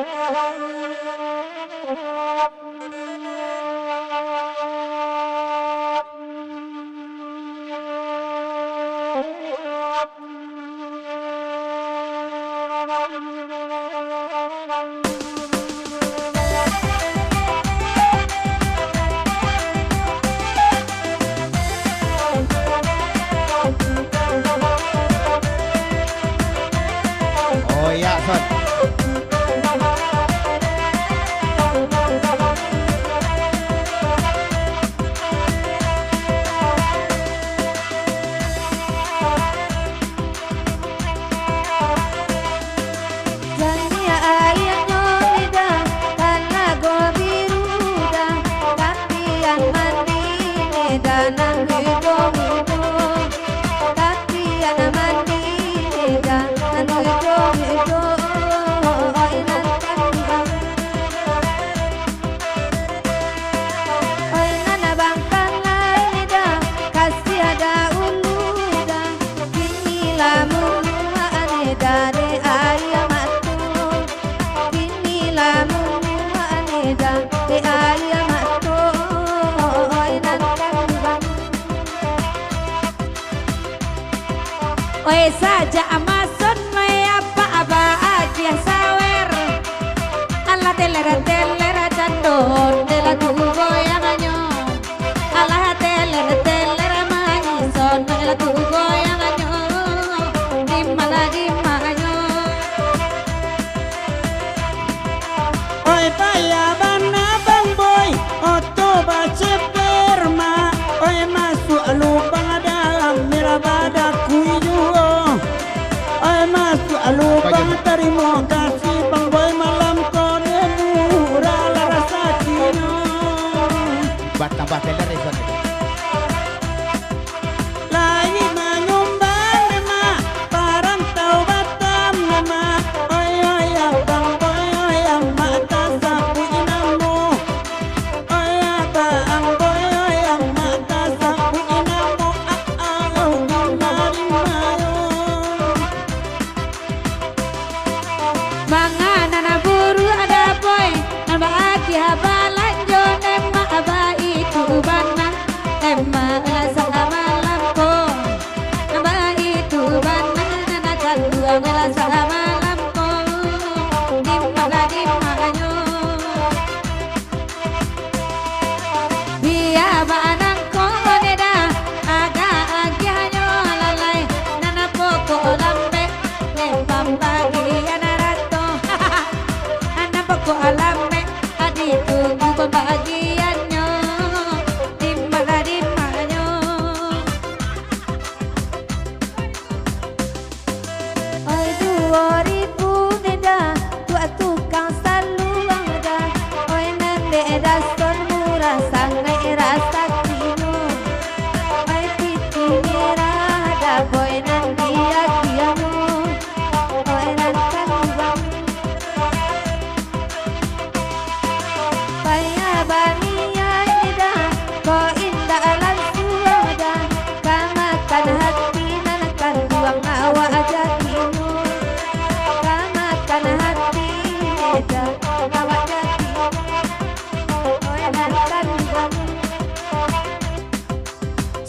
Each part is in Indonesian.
Oh iya, Son. Oe saja Amazon me apa aja sawer ala telera candon de la tugo yang anyo ala telera maison de la tugo yang anyo di mana Oy paya bana bang boy oto bace perma oy masuk lubang dalam mirabada kuyu oy masuk lubang terima kasih bang boy malam kone murah rasa kino Buat tambah teler ya, Son. lagi manyumbang nama parang tau batam nama oy bang boy oy mata sapu inamu oy bang boy oy mata sapu inamu Mangana na buru ada boy nambah aja balanjo nema aba itu bana nema sama malamko nambah itu bana nana kandua mela sama malamko dimana dia banang ko neda aga agianyo lalai nana poko lambe nembam bagi Poko alame aditu pembagiannya di mana Oi 2000 neda tua tukang saluang da oi nende daston murah sangai rasa kino oi titi merah da boy nanti akiamu oi nantan bang Paya bania ida ko indah alam suada kamakan hati nanakan buang awa aja kinu kamakan hati ida awa jati oh nanakan buang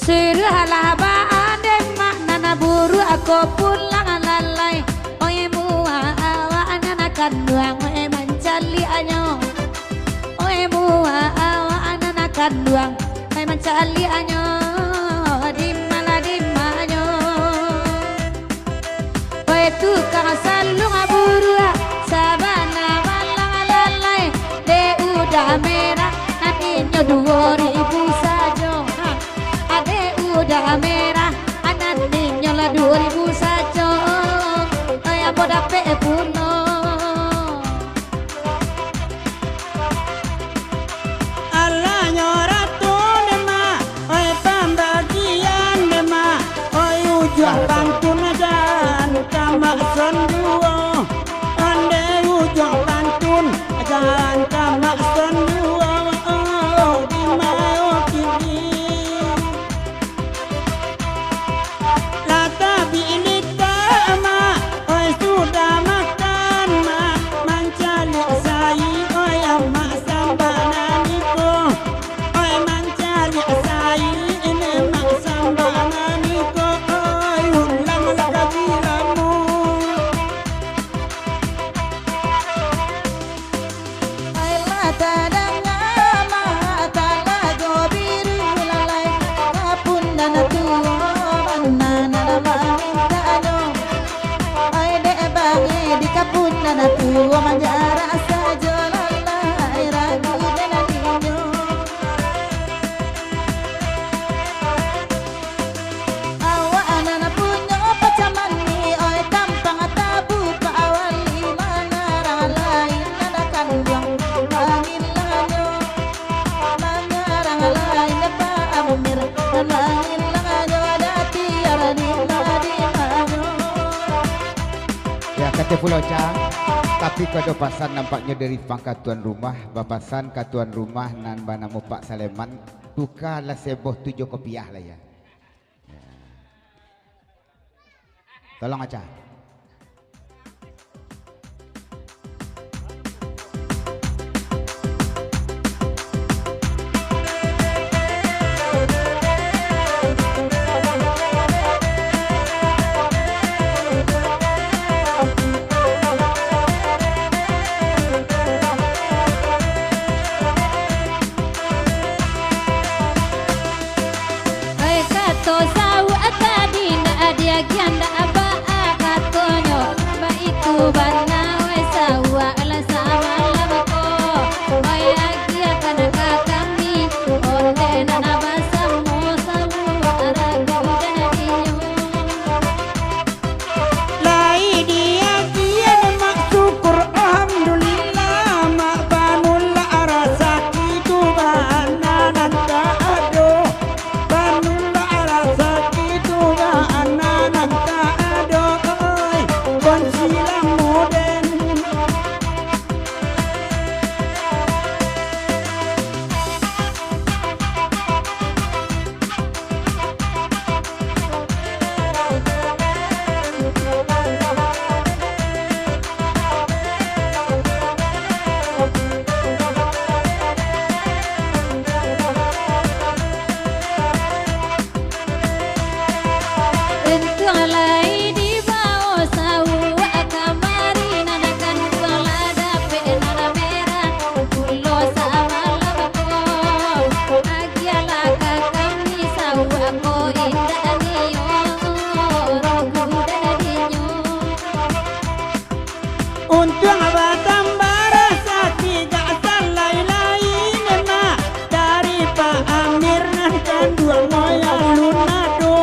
Sirhalah baade makna buru aku pulang lalai oye mua awa nanakan buang mencali anyo mua awa anak kanduang may mencali anyo di manyo oe tukang salung aburu sabana walang lalai de udah merah nantinya 2000 saja ade udah merah nantinya lah 2000 saja oe apa dape puno Pantun ajan kama sanduo ande ujung pantun ajan kama sanduo di mau kini lata bilita ama oi sudah anak tua manjara saja lalai ragu dengan inyo. Awak anak punya pacamani, oi tampang tabu ka awali mana lain anak kandung langin lanyo. Mangarang lain pa amir langin lanyo dati arani madi manyo. Ya kata Pulau Cang, tapi kalau pasan nampaknya dari pangkat tuan rumah, bapasan ke tuan rumah nan banamu Pak Saleman, tukarlah seboh 7 kopiah lah ya. Tolong aja. Hai kato sawu tadi na dia gianda aba katonyo ba itu bana we sawu ala sama labako oi agia kana kami onde na basa mo sawu aragu dana inyo. Lai dia kian mak syukur alhamdulillah mak banul rasa itu bananan ka ado banul rasa itu bananan ka ado oi kon silang moden. Entuang lai di bawah sawu kamari nanakan kola dape nana merah pulo sama labako agiala kami sawu ako indah niyo rogu dana dinyo. Untung batang barasa tiga salai lain ma dari Pak Amir nan kandung moya lunado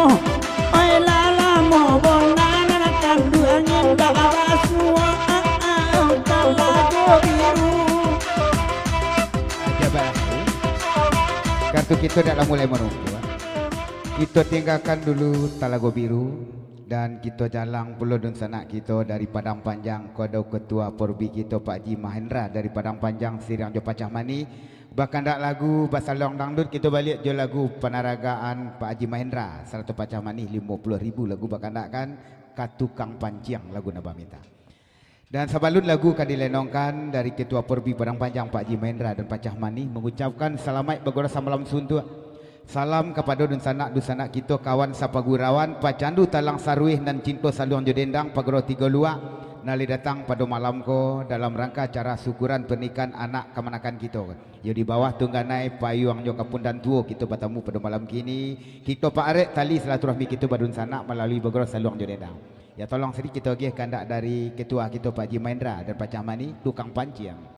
oi lala mo bonan kandung indah basua talago biru. Aja bah. Kartu kita dah mulai menunggu. Kita tinggalkan dulu Talago Biru dan kita jalan pulau dan sanak kita dari Padang Panjang kodau ketua Porbi kita Pak Haji Mahendra dari Padang Panjang Siriang Jo Pacah Mani. Bahkan dak lagu Basalong Dangdut kita balik jo lagu penaragaan Pak Haji Mahendra 100 Pacah Mani 50.000 lagu bahkan dak kan Katukang Panciang lagu naba minta. Dan sebelum lagu akan dilenongkan dari Ketua Porbi Padang Panjang Pak Haji Mahendra dan Pacah Mani mengucapkan selamat bergurau malam suntuk. Salam kepada dusanak kita kawan sapagurawan pacandu talang saruih dan cinta saluang jodendang pagro 3 luak nali datang pada malam ko dalam rangka acara syukuran pernikahan anak kemanakan kita. Yo di bawah tungganai payung jo kapundan tuo kita bertemu pada malam kini. Kita Pak Arek tali silaturahmi kita badun sanak melalui pagro saluang jodendang. Ya tolong sedikit kita kandak dari ketua kita Pak Haji Mahendra dan Pacah Mani tukang panciang.